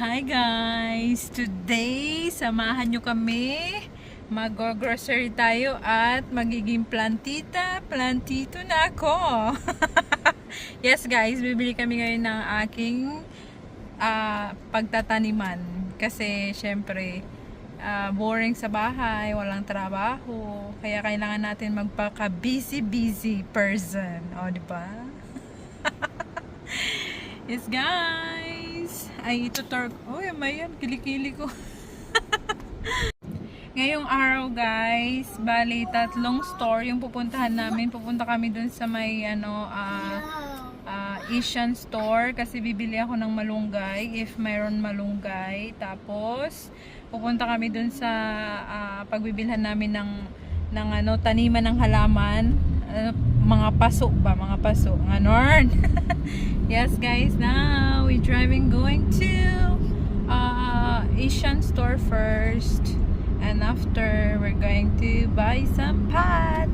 Hi guys! Today, samahan nyo kami. Mag-grocery tayo at magiging plantita. Plantito na ako. Yes guys, bibili kami ngayon ng aking pagtataniman. Kasi syempre, boring sa bahay, walang trabaho. Kaya kailangan natin magpaka-busy person. O, diba? Yes guys! Ay, ito torque. Oh, may yan. Kilikili ko. Ngayong araw guys, bali tatlong store yung pupuntahan namin. Pupunta kami dun sa may Asian store kasi bibili ako ng malunggay if mayroon malunggay. Tapos pupunta kami dun sa pagbibilhan namin ng taniman ng halaman. Mga paso ba? Mga paso. Ganon. Yes guys, now we're driving going to Asian store first. And after, we're going to buy some pot.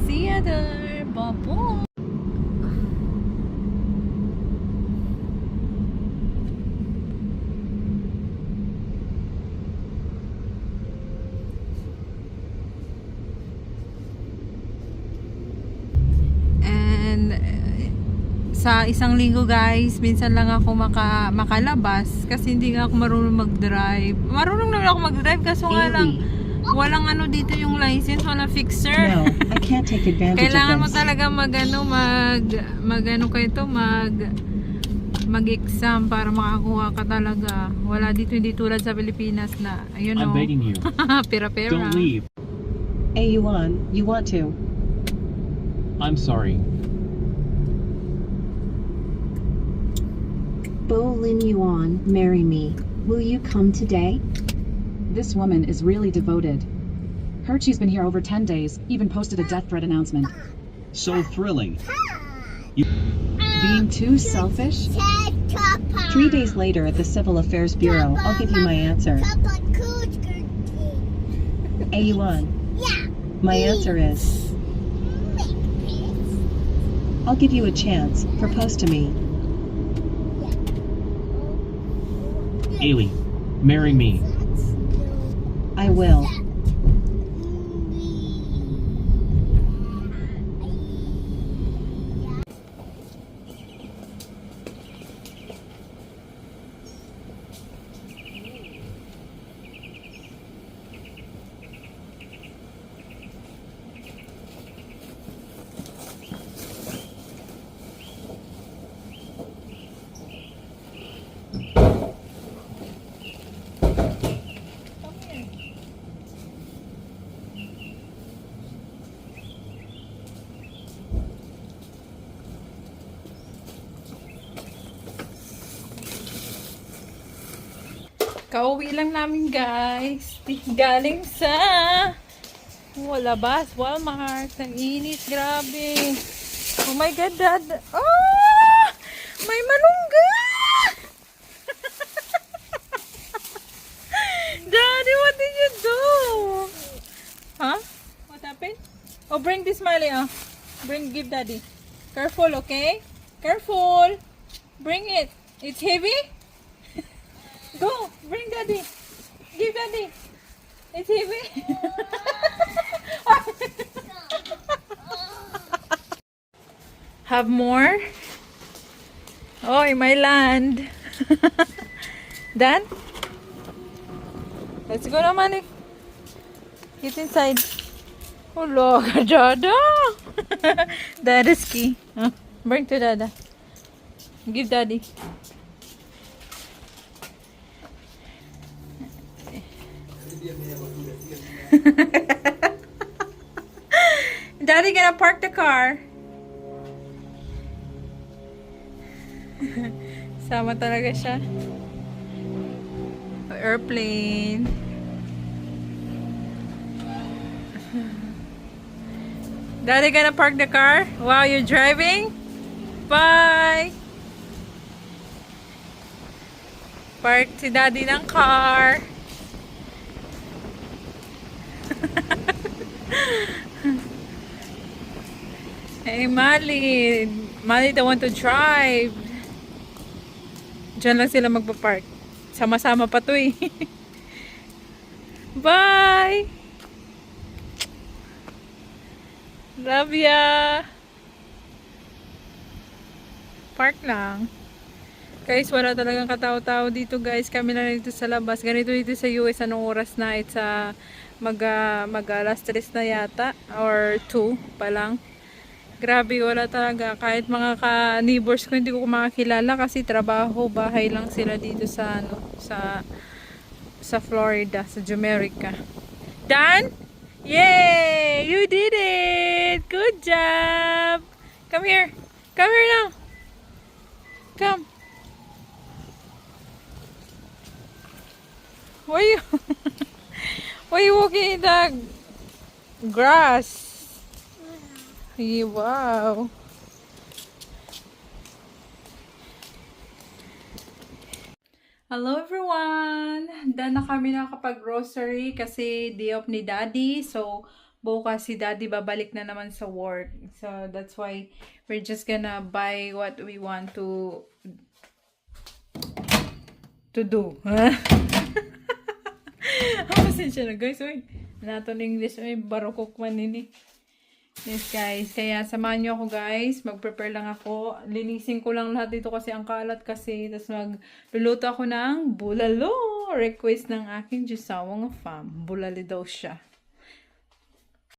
See you there. Bye-bye. And sa isang linggo guys, minsan lang ako makalabas kasi hindi nga ako marunong mag-drive. Marunong naman ako mag-drive kaso nga lang walang dito yung license, wala fixer. No, I can't take advantage Kailangan of mo this. talaga mag-exam para makakuha ka talaga. Wala dito, hindi tulad sa Pilipinas na ayun I'm begging you. pira-pira. Don't leave. A1, you want to? I'm sorry. Bo Lin Yuan, marry me. Will you come today? This woman is really devoted. Heard she's been here over 10 days, even posted a death threat announcement. So thrilling. Being too selfish? 3 days later at the Civil Affairs Bureau, I'll give you my answer. A1, my answer is... I'll give you a chance. Propose to me. Ailey, marry me. I will. Kauwi lang namin guys. Galing sa labas, Walmart. Ang init, grabe. Oh my God, Dad. Oh! May malunggay! Daddy, what did you do? Huh? What happened? Oh, bring this, Miley. Give Daddy. Careful, okay? Careful. Bring it. It's heavy? Go, bring Daddy. Give Daddy. It's heavy. Have more? Oh, in my land. Done? Let's go na, Manik. Get inside. Oh, look, Dada. Dada's key. Bring to Dada. Give Daddy. Daddy gonna park the car. Sama talaga siya. Airplane. Daddy gonna park the car while you're driving? Bye! Park si Daddy ng car. Hey, Mali don't want to drive. Diyan lang sila magpa-park. Sama-sama pa to eh. Bye! Love ya! Park lang. Guys, wala talagang katao-tao dito guys. Kami lang dito sa labas. Ganito dito sa US. Anong oras na? It's mag alas 3 na yata. Or 2 pa lang. Grabe, wala talaga. Kahit mga ka-neighbors ko, hindi ko makakilala kasi trabaho, bahay lang sila dito sa, ano, sa Florida, sa Jamaica. Dan? Yay! You did it! Good job! Come here. Come here now. Come. Why you why you walking in the grass? Wow. Hello everyone! Done na kami nakapag-grocery kasi day off ni Daddy. So, bukas si Daddy babalik na naman sa work. So, that's why we're just gonna buy what we want to do. Pasensya na guys. Uy, naton English. Uy, barokok man nini. Yes guys, kaya samahan nyo ako guys, mag-prepare lang ako, linisin ko lang lahat dito kasi ang kalat kasi, tapos magluluto ako ng bulalo, request ng aking Diyosawang fam, bulalo daw siya.